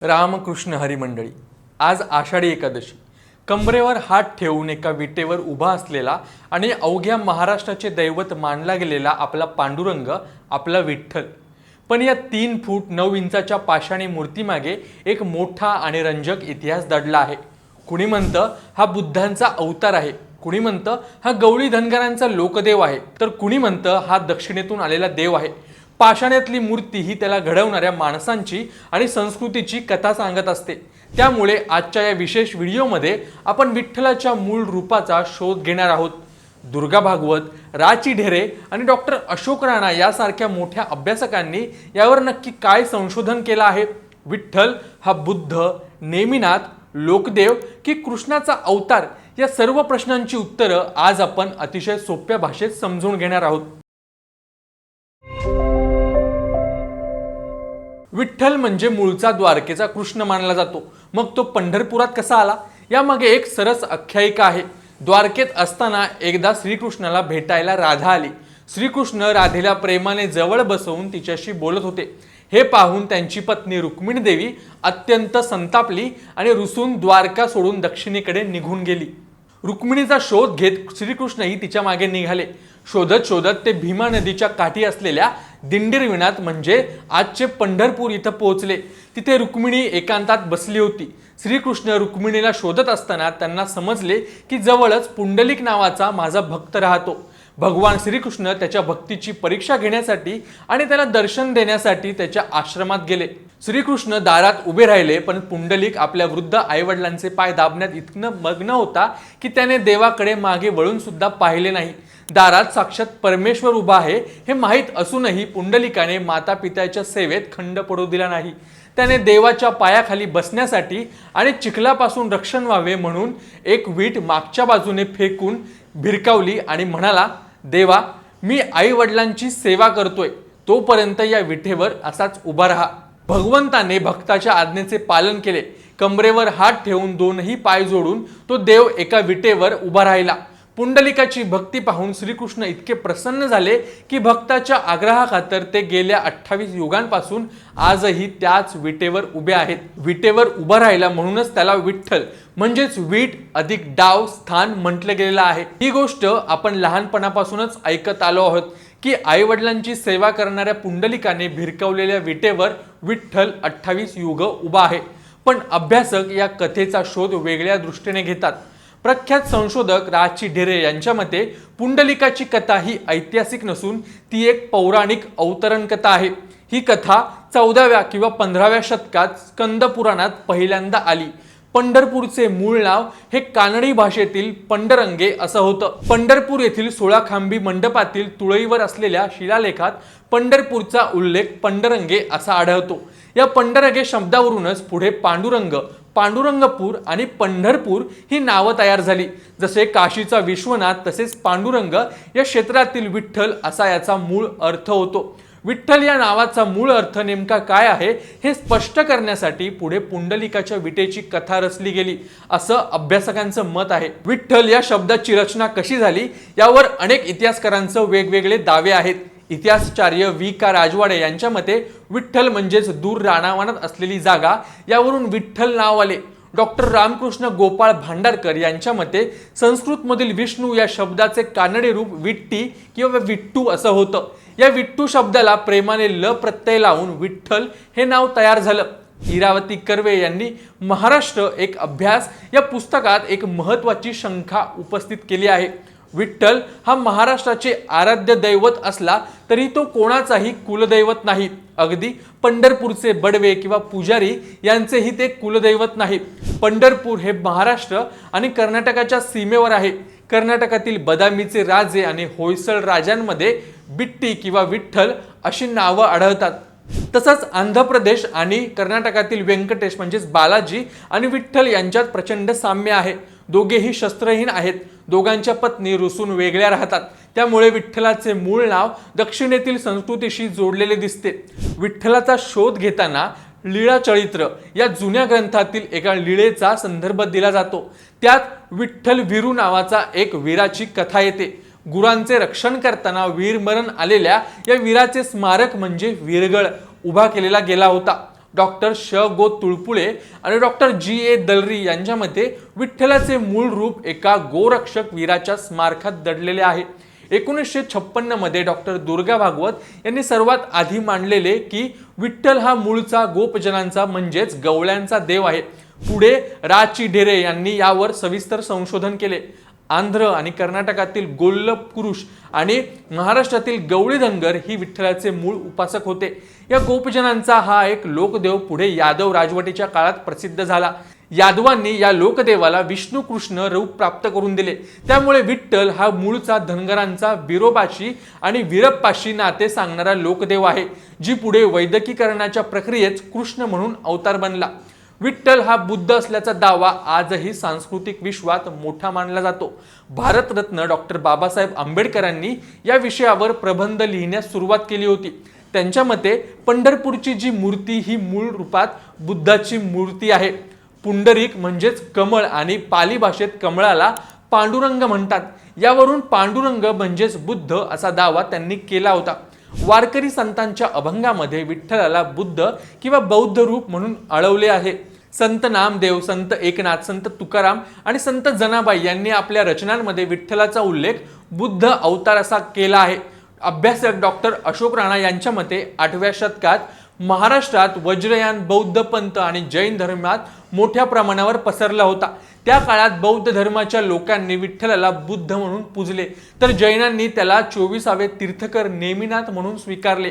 रामकृष्ण हरी मंडळी, आज आषाढी एकादशी. कंबरेवर हात ठेवून एका विटेवर उभा असलेला आणि अवघ्या महाराष्ट्राचे दैवत मानला गेलेला आपला पांडुरंग, आपला विठ्ठल. पण या 3 फूट 9 इंचाच्या पाषाणी मूर्तीमागे एक मोठा आणि रंजक इतिहास दडला आहे. कुणी म्हणतं हा बुद्धांचा अवतार आहे, कुणी म्हणतं हा गवळी धनगरांचा लोकदेव आहे, तर कुणी म्हणतं हा दक्षिणेतून आलेला देव आहे. पाषाणातली मूर्ती ही त्याला घडवणाऱ्या माणसांची आणि संस्कृतीची कथा सांगत असते. त्यामुळे आजच्या या विशेष व्हिडिओमध्ये आपण विठ्ठलाच्या मूळ रूपाचा शोध घेणार आहोत. दुर्गा भागवत, राची ढेरे आणि डॉक्टर अशोक राणा यासारख्या मोठ्या अभ्यासकांनी यावर नक्की काय संशोधन केलं आहे? विठ्ठल हा बुद्ध, नेमिनाथ, लोकदेव की कृष्णाचा अवतार? या सर्व प्रश्नांची उत्तरं आज आपण अतिशय सोप्या भाषेत समजून घेणार आहोत. विठ्ठल म्हणजे मूळचा द्वारकेचा कृष्ण मानला जातो. मग तो पंढरपुरात कसा आला? यामागे एक सरस आख्यायिका आहे. द्वारकेत असताना एकदा श्रीकृष्णाला भेटायला राधा आली. श्रीकृष्ण राधेला प्रेमाने जवळ बसवून तिच्याशी बोलत होते. हे पाहून त्यांची पत्नी रुक्मिणी देवी अत्यंत संतापली आणि रुसून द्वारका सोडून दक्षिणेकडे निघून गेली. रुक्मिणीचा शोध घेत श्रीकृष्णही तिच्या मागे निघाले. शोधत शोधत ते भीमा नदीच्या काठी असलेल्या दिंडीरविनाथ म्हणजे आजचे पंढरपूर इथं पोहोचले. तिथे रुक्मिणी एकांतात बसली होती. श्रीकृष्ण रुक्मिणीला शोधत असताना त्यांना समजले की जवळच पुंडलिक नावाचा माझा भक्त राहतो. भगवान श्रीकृष्ण त्याच्या भक्तीची परीक्षा घेण्यासाठी आणि त्याला दर्शन देण्यासाठी त्याच्या आश्रमात गेले. श्रीकृष्ण दारात उभे राहिले, पण पुंडलिक आपल्या वृद्ध आईवडिलांचे पाय दाबण्यात इतकं मग्न होता की त्याने देवाकडे मागे वळून सुद्धा पाहिले नाही. दारात साक्षात परमेश्वर उभा आहे हे माहीत असूनही पुंडलिकाने माता पित्याच्या सेवेत खंड पडू दिला नाही. त्याने देवाच्या पायाखाली बसण्यासाठी आणि चिखलापासून रक्षण व्हावे म्हणून एक वीट मागच्या बाजूने फेकून भिरकावली आणि म्हणाला, देवा, मी आई वडिलांची सेवा करतोय, तोपर्यंत या विठेवर असाच उभा राहा. भगवंताने भक्ताच्या आज्ञेचे पालन केले. कंबरेवर हात ठेवून दोनही पाय जोडून तो देव एका विटेवर उभा राहिला. पुंडलिकाची भक्ती पाहून श्रीकृष्ण इतके प्रसन्न झाले की भक्ताच्या आग्रहाखातर ते गेल्या 28 युगांपासून आजही त्याच विटेवर उभे आहेत. विटेवर उभा राहिला म्हणूनच त्याला विठ्ठल म्हणजेच वीट अधिक डाव स्थान म्हटलं गेलेलं आहे. ही गोष्ट आपण लहानपणापासूनच ऐकत आलो आहोत की आई वडिलांची सेवा करणाऱ्या पुंडलिकाने भिरकवलेल्या विटेवर विठ्ठल 28 युग उभा आहे. पण अभ्यासक या कथेचा शोध वेगळ्या दृष्टीने घेतात. प्रख्यात संशोधक राची ढेरे यांच्या मते पुंडलिकाची कथा ही ऐतिहासिक नसून ती एक पौराणिक अवतरण कथा आहे. ही कथा 14व्या किंवा 15व्या शतकात स्कंद पुराणात पहिल्यांदा आली. पंढरपूरचे मूळ नाव हे कानडी भाषेतील पंडरंगे असं होतं. पंढरपूर येथील 16 खांबी मंडपातील तुळईवर असलेल्या शिलालेखात पंढरपूरचा उल्लेख पंडरंगे असा आढळतो. या पंडरंगे शब्दावरूनच पुढे पांडुरंग, पांडुरंगपूर आणि पंढरपूर ही नावं तयार झाली. जसे काशीचा विश्वनाथ तसेच पांडुरंग या क्षेत्रातील विठ्ठल असा याचा मूळ अर्थ होतो. विठ्ठल या नावाचा मूळ अर्थ नेमका काय आहे हे स्पष्ट करण्यासाठी पुढे पुंडलिकाच्या विटेची कथा रचली गेली असं अभ्यासकांचं मत आहे. विठ्ठल या शब्दाची रचना कशी झाली यावर अनेक इतिहासकारांचे वेगवेगळे दावे आहेत. इतिहासचार्य वी का राजवाडे यांच्या मते विठ्ठल म्हणजेच दूर रानावनात असलेली जागा, यावरून विठ्ठल नाव आले. डॉक्टर रामकृष्ण गोपाळ भांडारकर यांच्या मते संस्कृतमधील विष्णू या शब्दाचे कानडी रूप विट्टी किंवा विट्टू असं होतं. या विट्टू शब्दाला प्रेमाने ल प्रत्यय लावून विठ्ठल हे नाव तयार झालं. इरावती कर्वे यांनी महाराष्ट्र एक अभ्यास या पुस्तकात एक महत्वाची शंका उपस्थित केली आहे. विठ्ठल हा महाराष्ट्राचे आराध्य दैवत असला तरी तो कोणाचाही कुलदैवत नाही. अगदी पंढरपूरचे बडवे किंवा पुजारी यांचेही ते कुलदैवत नाही. पंढरपूर हे महाराष्ट्र आणि कर्नाटकाच्या सीमेवर आहे. कर्नाटकातील बदामीचे राजे आणि होयसळ राजांमध्ये बिट्टी किंवा विठ्ठल अशी नावं आढळतात. तसंच आंध्र प्रदेश आणि कर्नाटकातील व्यंकटेश म्हणजेच बालाजी आणि विठ्ठल यांच्यात प्रचंड साम्य आहे. दोघेही शस्त्रहीन आहेत. दोघांच्या पत्नी रुसून वेगळ्या राहतात. त्यामुळे विठ्ठलाचे मूळ नाव दक्षिणेतील संस्कृतीशी जोडलेले दिसते. विठ्ठलाचा शोध घेताना लीळा चरित्र या जुन्या ग्रंथातील एका लीळेचा संदर्भ दिला जातो. त्यात विठ्ठल वीरू नावाचा एक वीराची कथा येते. गुरांचे रक्षण करताना वीरमरण आलेल्या या वीराचे स्मारक म्हणजे वीरगळ उभा केलेला गेला होता. डॉक्टर गो तुळपुळे आणि डॉक्टर G.A. दलरी यांच्यामध्ये विठ्ठलाचे मूळ रूप एका गोरक्षक वीराच्या स्मारकात दडलेले आहे. 1956 मध्ये डॉक्टर दुर्गा भागवत यांनी सर्वात आधी मांडलेले की विठ्ठल हा मूळचा गोपजनांचा म्हणजेच गवळ्यांचा देव आहे. पुढे रा.चि. ढेरे यांनी यावर सविस्तर संशोधन केले. आंध्र आणि कर्नाटकातील गोल्ल पुरुष आणि महाराष्ट्रातील गवळी धनगर ही विठ्ठलाचे मूळ उपासक होते. या गोपजनांचा हा एक लोकदेव पुढे यादव राजवटीच्या काळात प्रसिद्ध झाला. यादवांनी या लोकदेवाला विष्णू कृष्ण रूप प्राप्त करून दिले. त्यामुळे विठ्ठल हा मूळचा धनगरांचा बिरोबाशी आणि वीरप्पाशी नाते सांगणारा लोकदेव आहे, जी पुढे वैदिकीकरणाच्या प्रक्रियेत कृष्ण म्हणून अवतार बनला. विठ्ठल हा बुद्ध असल्याचा दावा आजही सांस्कृतिक विश्वात मोठा मानला जातो. भारतरत्न डॉक्टर बाबासाहेब आंबेडकरांनी या विषयावर प्रबंध लिहिण्यास सुरुवात केली होती. त्यांच्या मते पंढरपूरची जी मूर्ती ही मूळ रूपात बुद्धाची मूर्ती आहे. पुंडरीक म्हणजेच कमळ आणि पाली भाषेत कमळाला पांडुरंग म्हणतात. यावरून पांडुरंग म्हणजेच बुद्ध असा दावा त्यांनी केला होता. वारकरी संतांच्या अभंगामध्ये विठ्ठलाला बुद्ध किंवा बौद्ध रूप म्हणून आळवले आहे. संत नामदेव, संत एकनाथ, संत तुकाराम आणि संत जनाबाई यांनी आपल्या रचनांमध्ये विठ्ठलाचा उल्लेख बुद्ध अवतार असा केला आहे. अभ्यासक डॉक्टर अशोक राणा यांच्या मते 8व्या शतकात महाराष्ट्रात वज्रयान बौद्ध पंथ आणि जैन धर्मात मोठ्या प्रमाणावर पसरला होता. त्या काळात बौद्ध धर्माच्या लोकांनी विठ्ठलाला बुद्ध म्हणून पूजले, तर जैनांनी त्याला 24वे तीर्थकर नेमिनाथ म्हणून स्वीकारले.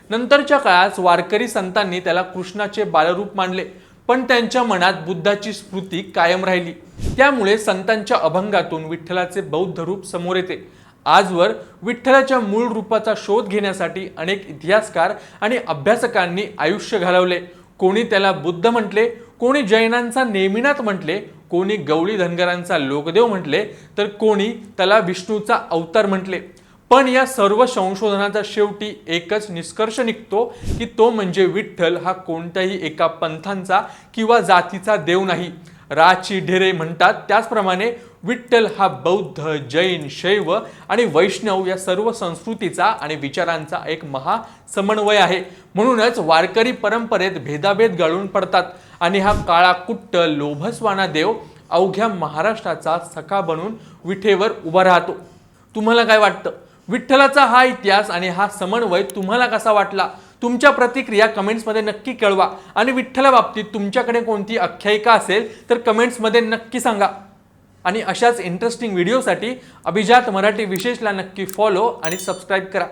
नंतरच्या काळात वारकरी संतांनी त्याला कृष्णाचे बालरूप मानले, पण त्यांच्या मनात बुद्धाची स्मृती कायम राहिली. त्यामुळे संतांच्या अभंगातून विठ्ठलाचे बौद्ध रूप समोर येते. आजवर विठ्ठलाच्या मूळ रूपाचा शोध घेण्यासाठी अनेक इतिहासकार आणि अभ्यासकांनी आयुष्य घालवले. कोणी त्याला बुद्ध म्हटले, कोणी जैनांचा नेमिनाथ म्हटले, कोणी गवळी धनगरांचा लोकदेव म्हटले, तर कोणी त्याला विष्णूचा अवतार म्हटले. पण या सर्व संशोधनाचा शेवटी एकच निष्कर्ष निघतो की तो म्हणजे विठ्ठल हा कोणत्याही एका पंथांचा किंवा जातीचा देव नाही. रा.चि. ढेरे म्हणतात त्याचप्रमाणे विठ्ठल हा बौद्ध, जैन, शैव आणि वैष्णव या सर्व संस्कृतीचा आणि विचारांचा एक महासमन्वय आहे. म्हणूनच वारकरी परंपरेत भेदाभेद गाळून पडतात आणि हा काळा कुट्ट लोभसवाना देव अवघ्या महाराष्ट्राचा सखा बनून विठेवर उभा राहतो. तुम्हाला काय वाटतं? विठ्ठलाचा हा इतिहास आणि हा समन्वय तुम्हाला कसा वाटला? तुमच्या प्रतिक्रिया कमेंट्समध्ये नक्की कळवा आणि विठ्ठलाबाबतीत तुमच्याकडे कोणती आख्यायिका असेल तर कमेंट्समध्ये नक्की सांगा. आणि अशाच इंटरेस्टिंग व्हिडिओसाठी अभिजात मराठी विशेषला नक्की फॉलो आणि सबस्क्राईब करा.